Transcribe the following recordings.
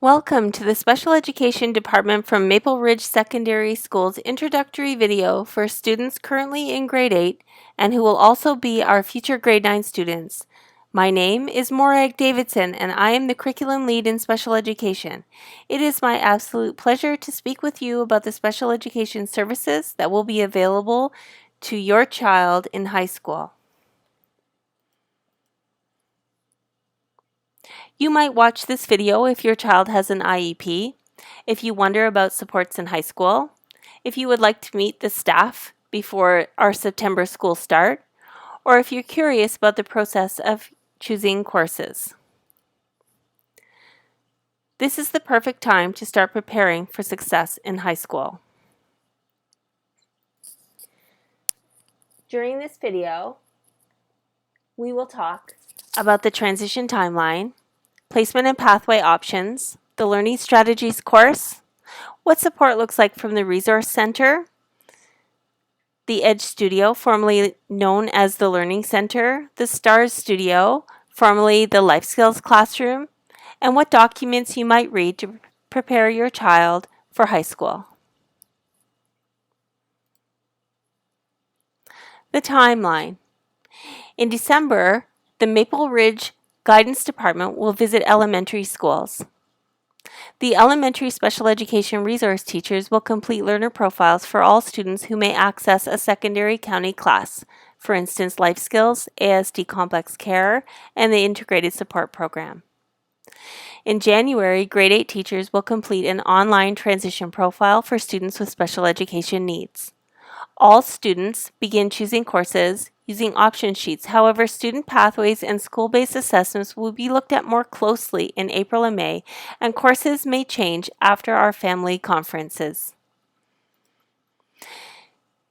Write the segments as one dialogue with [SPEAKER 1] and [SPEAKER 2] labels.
[SPEAKER 1] Welcome to the Special Education Department from Maple Ridge Secondary School's introductory video for students currently in grade 8 and who will also be our future grade 9 students. My name is Morag Davidson and I am the curriculum lead in special education. It is my absolute pleasure to speak with you about the special education services that will be available to your child in high school. You might watch this video if your child has an IEP, if you wonder about supports in high school, if you would like to meet the staff before our September school start, or if you're curious about the process of choosing courses. This is the perfect time to start preparing for success in high school. During this video, we will talk about the transition timeline, placement and pathway options, the Learning Strategies course, what support looks like from the Resource Center, the Edge Studio, formerly known as the Learning Center, the STARS Studio, formerly the Life Skills Classroom, and what documents you might read to prepare your child for high school. The timeline. In December, the Maple Ridge Guidance Department will visit elementary schools. The elementary special education resource teachers will complete learner profiles for all students who may access a secondary county class, for instance, Life Skills, ASD Complex Care, and the Integrated Support Program. In January, grade 8 teachers will complete an online transition profile for students with special education needs. All students begin choosing courses using option sheets. However, student pathways and school-based assessments will be looked at more closely in April and May, and courses may change after our family conferences.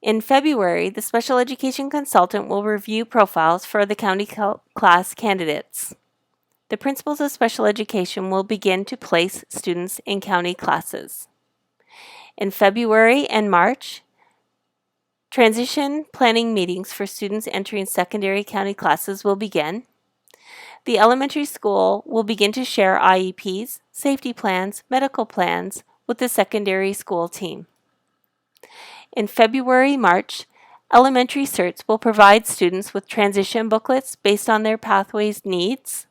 [SPEAKER 1] In February, the special education consultant will review profiles for the county class candidates. The principals of special education will begin to place students in county classes. In February and March, transition planning meetings for students entering secondary county classes will begin. The elementary school will begin to share IEPs, safety plans, medical plans with the secondary school team. In February-March, elementary CERTs will provide students with transition booklets based on their pathways needs.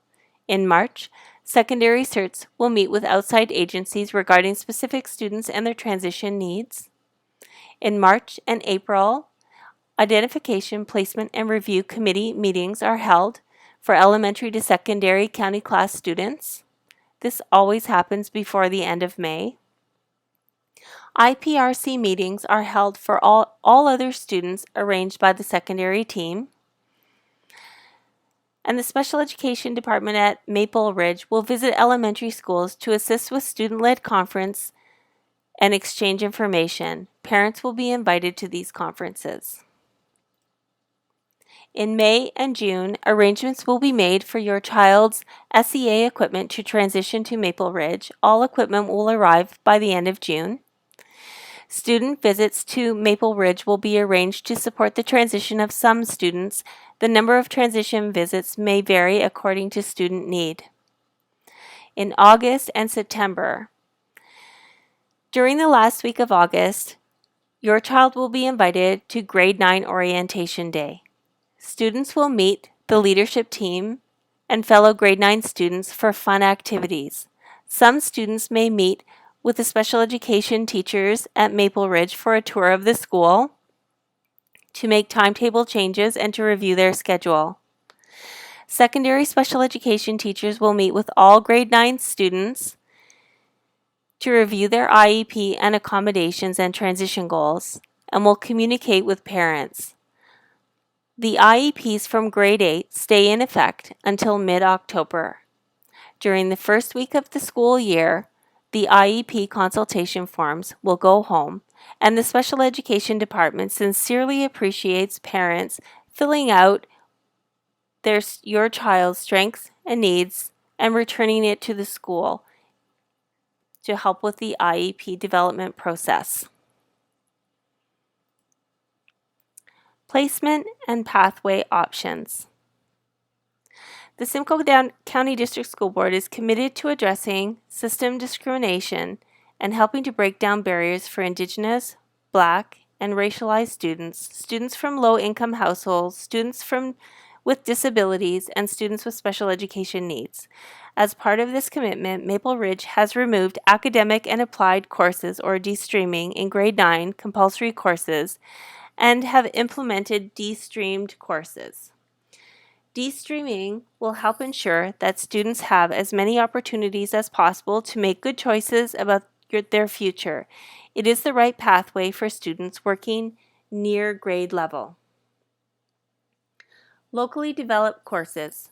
[SPEAKER 1] In March, secondary CERTs will meet with outside agencies regarding specific students and their transition needs. In March and April, identification, placement, and review committee meetings are held for elementary to secondary county class students. This always happens before the end of May. IPRC meetings are held for all other students arranged by the secondary team. And the Special Education Department at Maple Ridge will visit elementary schools to assist with student-led conference and exchange information. Parents will be invited to these conferences. In May and June, arrangements will be made for your child's SEA equipment to transition to Maple Ridge. All equipment will arrive by the end of June. Student visits to Maple Ridge will be arranged to support the transition of some students. The number of transition visits may vary according to student need. In August and September, during the last week of August, your child will be invited to Grade 9 Orientation Day. Students will meet the leadership team and fellow Grade 9 students for fun activities. Some students may meet with the special education teachers at Maple Ridge for a tour of the school, to make timetable changes, and to review their schedule. Secondary special education teachers will meet with all Grade 9 students to review their IEP and accommodations and transition goals, and will communicate with parents. The IEPs from Grade 8 stay in effect until mid-October. During the first week of the school year, the IEP consultation forms will go home, and the Special Education Department sincerely appreciates parents filling out your child's strengths and needs and returning it to the school to help with the IEP development process. Placement and pathway options. The Simcoe County District School Board is committed to addressing system discrimination and helping to break down barriers for Indigenous, Black, and racialized students, students from low-income households, with disabilities, and students with special education needs. As part of this commitment, Maple Ridge has removed academic and applied courses or de-streaming in grade 9 compulsory courses and have implemented de-streamed courses. De-streaming will help ensure that students have as many opportunities as possible to make good choices about their future. It is the right pathway for students working near grade level. Locally developed courses.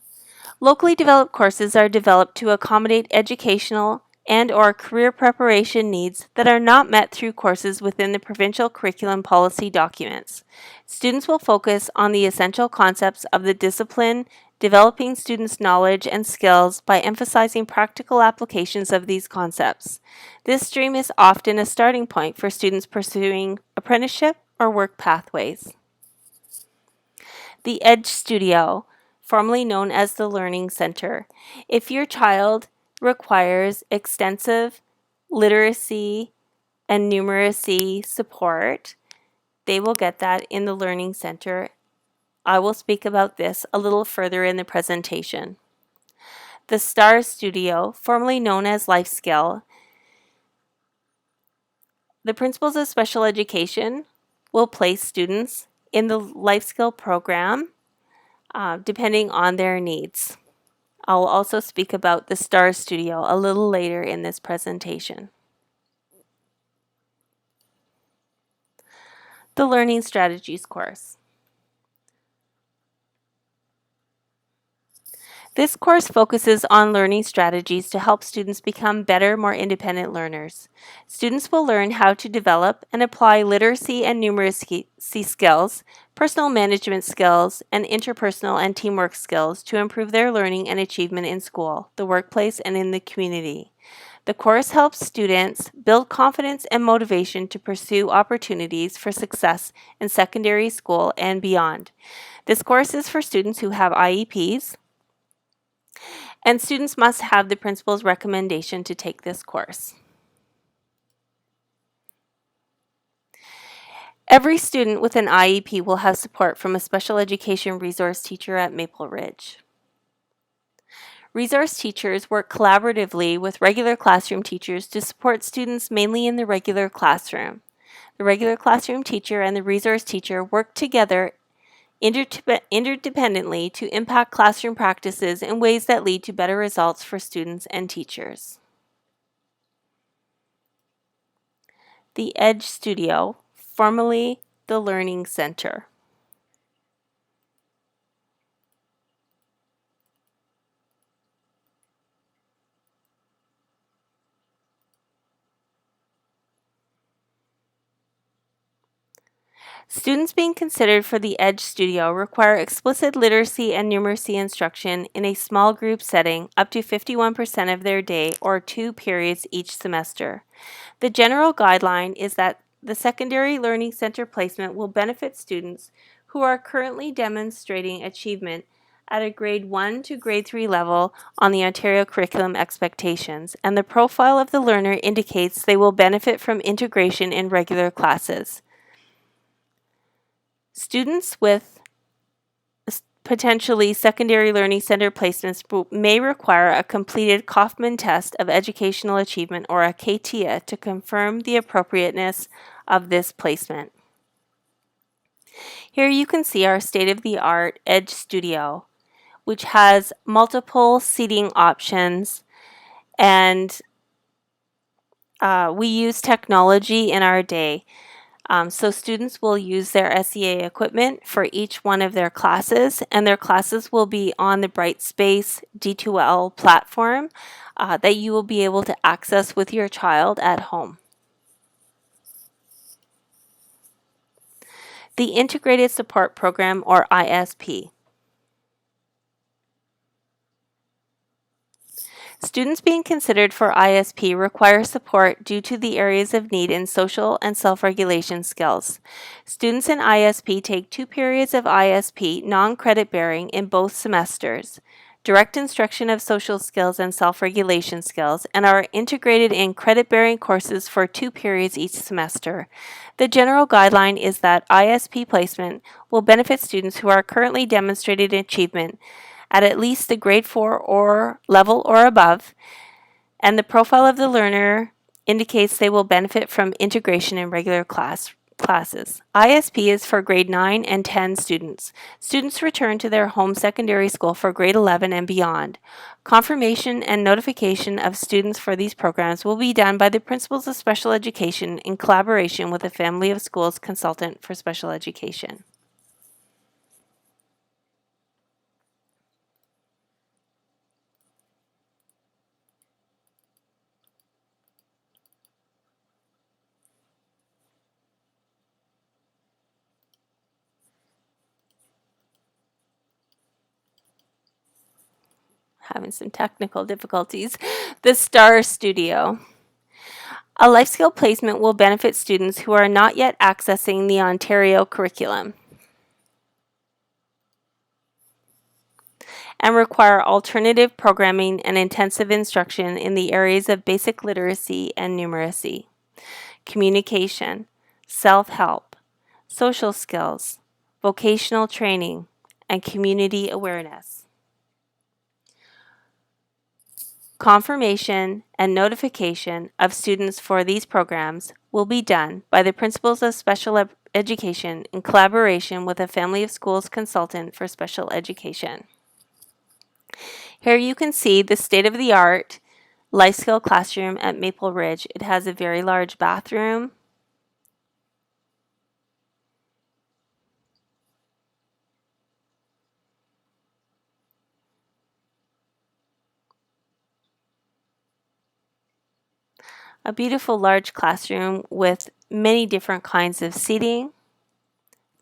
[SPEAKER 1] Locally developed courses are developed to accommodate educational and/or career preparation needs that are not met through courses within the provincial curriculum policy documents. Students will focus on the essential concepts of the discipline, developing students' knowledge and skills by emphasizing practical applications of these concepts. This stream is often a starting point for students pursuing apprenticeship or work pathways. The Edge Studio, formerly known as the Learning Center. If your child requires extensive literacy and numeracy support, they will get that in the Learning Center. I will speak about this a little further in the presentation. The STAR Studio, formerly known as Life Skill. The principals of special education will place students in the Life Skill program depending on their needs. I'll also speak about the STAR Studio a little later in this presentation. The Learning Strategies course. This course focuses on learning strategies to help students become better, more independent learners. Students will learn how to develop and apply literacy and numeracy skills, personal management skills, and interpersonal and teamwork skills to improve their learning and achievement in school, the workplace, and in the community. The course helps students build confidence and motivation to pursue opportunities for success in secondary school and beyond. This course is for students who have IEPs, and students must have the principal's recommendation to take this course. Every student with an IEP will have support from a special education resource teacher at Maple Ridge. Resource teachers work collaboratively with regular classroom teachers to support students mainly in the regular classroom. The regular classroom teacher and the resource teacher work together interdependently to impact classroom practices in ways that lead to better results for students and teachers. The Edge Studio, formerly the Learning Center. Students being considered for the Edge Studio require explicit literacy and numeracy instruction in a small group setting up to 51% of their day or 2 periods each semester. The general guideline is that the Secondary Learning Center placement will benefit students who are currently demonstrating achievement at a grade 1 to grade 3 level on the Ontario Curriculum Expectations, and the profile of the learner indicates they will benefit from integration in regular classes. Students with potentially secondary learning center placements may require a completed Kaufman test of educational achievement or a CATIA to confirm the appropriateness of this placement. Here you can see our state-of-the-art Edge Studio, which has multiple seating options, and we use technology in our day. So students will use their SEA equipment for each one of their classes, and their classes will be on the Brightspace D2L platform that you will be able to access with your child at home. The Integrated Support Program, or ISP. Students being considered for ISP require support due to the areas of need in social and self-regulation skills. Students in ISP take 2 periods of ISP non-credit bearing in both semesters. direct instruction of social skills and self-regulation skills, and are integrated in credit-bearing courses for 2 periods each semester. The general guideline is that ISP placement will benefit students who are currently demonstrating achievement at least the grade 4 or level or above, and the profile of the learner indicates they will benefit from integration in regular classes. ISP is for grade 9 and 10 students. Students return to their home secondary school for grade 11 and beyond. Confirmation and notification of students for these programs will be done by the principals of special education in collaboration with the Family of Schools consultant for special education. Having some technical difficulties. The STAR Studio. A life skill placement will benefit students who are not yet accessing the Ontario curriculum and require alternative programming and intensive instruction in the areas of basic literacy and numeracy, communication, self-help, social skills, vocational training, and community awareness. Confirmation and notification of students for these programs will be done by the principals of special education in collaboration with a Family of Schools consultant for special education. Here you can see the state-of-the-art life skill classroom at Maple Ridge. It has a very large bathroom, a beautiful large classroom with many different kinds of seating,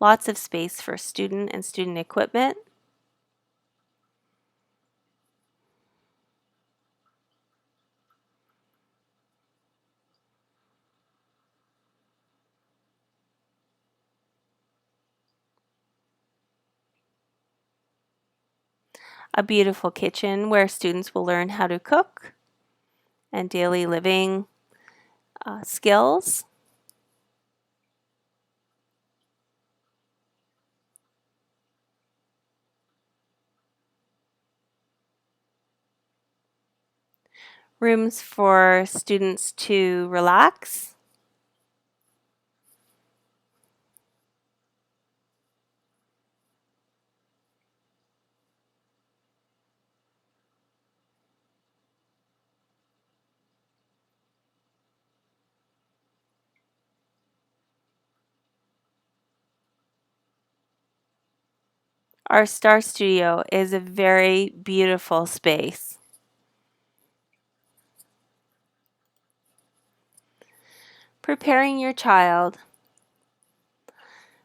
[SPEAKER 1] lots of space for student and student equipment, a beautiful kitchen where students will learn how to cook and daily living skills. Rooms for students to relax. Our Star Studio is a very beautiful space. Preparing your child.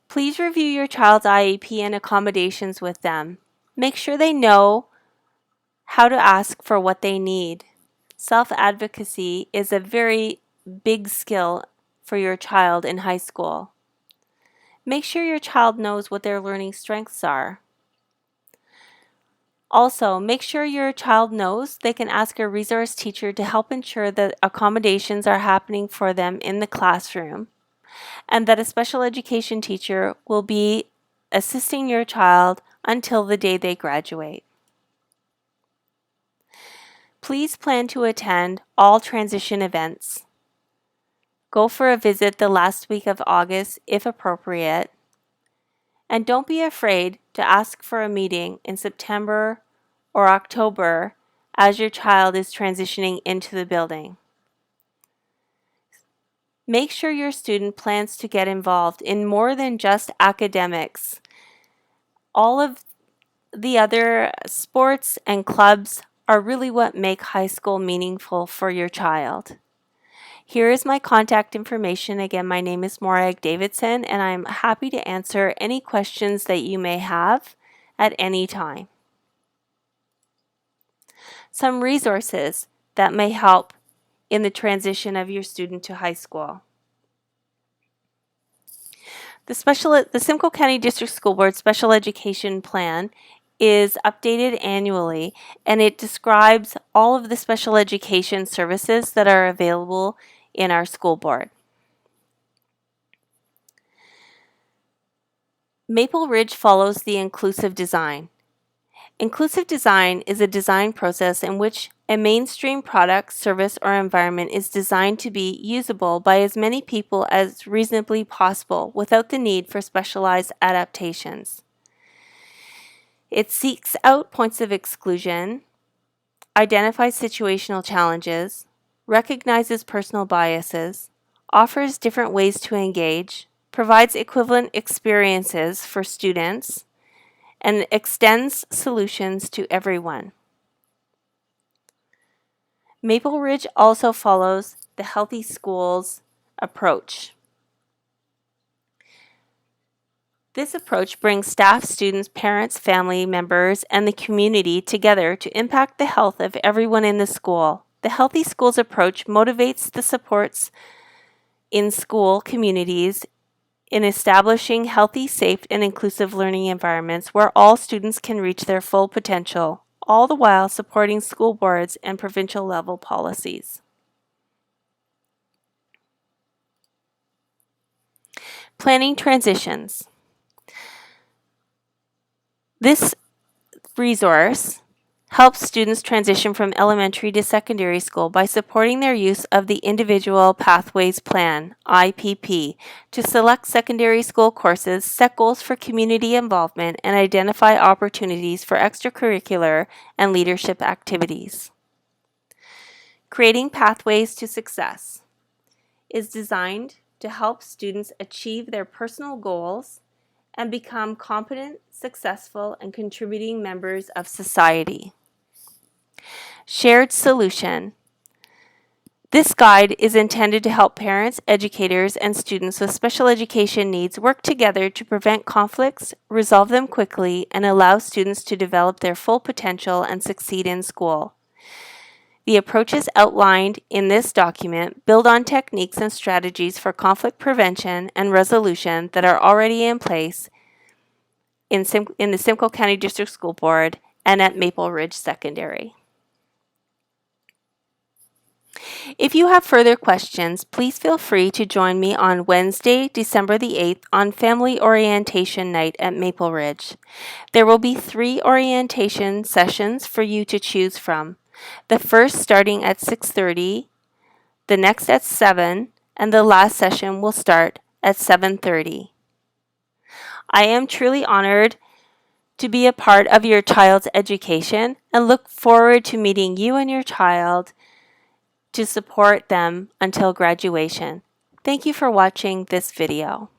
[SPEAKER 1] Please review your child's IEP and accommodations with them. Make sure they know how to ask for what they need. Self-advocacy is a very big skill for your child in high school. Make sure your child knows what their learning strengths are. Also, make sure your child knows they can ask a resource teacher to help ensure that accommodations are happening for them in the classroom, and that a special education teacher will be assisting your child until the day they graduate. Please plan to attend all transition events. Go for a visit the last week of August if appropriate. And don't be afraid to ask for a meeting in September or October as your child is transitioning into the building. Make sure your student plans to get involved in more than just academics. All of the other sports and clubs are really what make high school meaningful for your child. Here is my contact information. Again, my name is Morag Davidson, and I'm happy to answer any questions that you may have at any time. Some resources that may help in the transition of your student to high school. The Simcoe County District School Board Special Education Plan is updated annually, and it describes all of the special education services that are available in our school board. Maple Ridge follows the inclusive design. Inclusive design is a design process in which a mainstream product, service, or environment is designed to be usable by as many people as reasonably possible without the need for specialized adaptations. It seeks out points of exclusion, identifies situational challenges, recognizes personal biases, offers different ways to engage, provides equivalent experiences for students, and extends solutions to everyone. Maple Ridge also follows the Healthy Schools approach. This approach brings staff, students, parents, family members, and the community together to impact the health of everyone in the school. The Healthy Schools approach motivates the supports in school communities in establishing healthy, safe, and inclusive learning environments where all students can reach their full potential, all the while supporting school boards and provincial level policies. Planning transitions. This resource helps students transition from elementary to secondary school by supporting their use of the Individual Pathways Plan, IPP, to select secondary school courses, set goals for community involvement, and identify opportunities for extracurricular and leadership activities. Creating Pathways to Success is designed to help students achieve their personal goals and become competent, successful, and contributing members of society. Shared Solution. This guide is intended to help parents, educators, and students with special education needs work together to prevent conflicts, resolve them quickly, and allow students to develop their full potential and succeed in school. The approaches outlined in this document build on techniques and strategies for conflict prevention and resolution that are already in place in the Simcoe County District School Board and at Maple Ridge Secondary. If you have further questions, please feel free to join me on Wednesday, December the 8th on Family Orientation Night at Maple Ridge. There will be 3 orientation sessions for you to choose from. The first starting at 6:30, the next at 7, and the last session will start at 7:30. I am truly honored to be a part of your child's education and look forward to meeting you and your child to support them until graduation. Thank you for watching this video.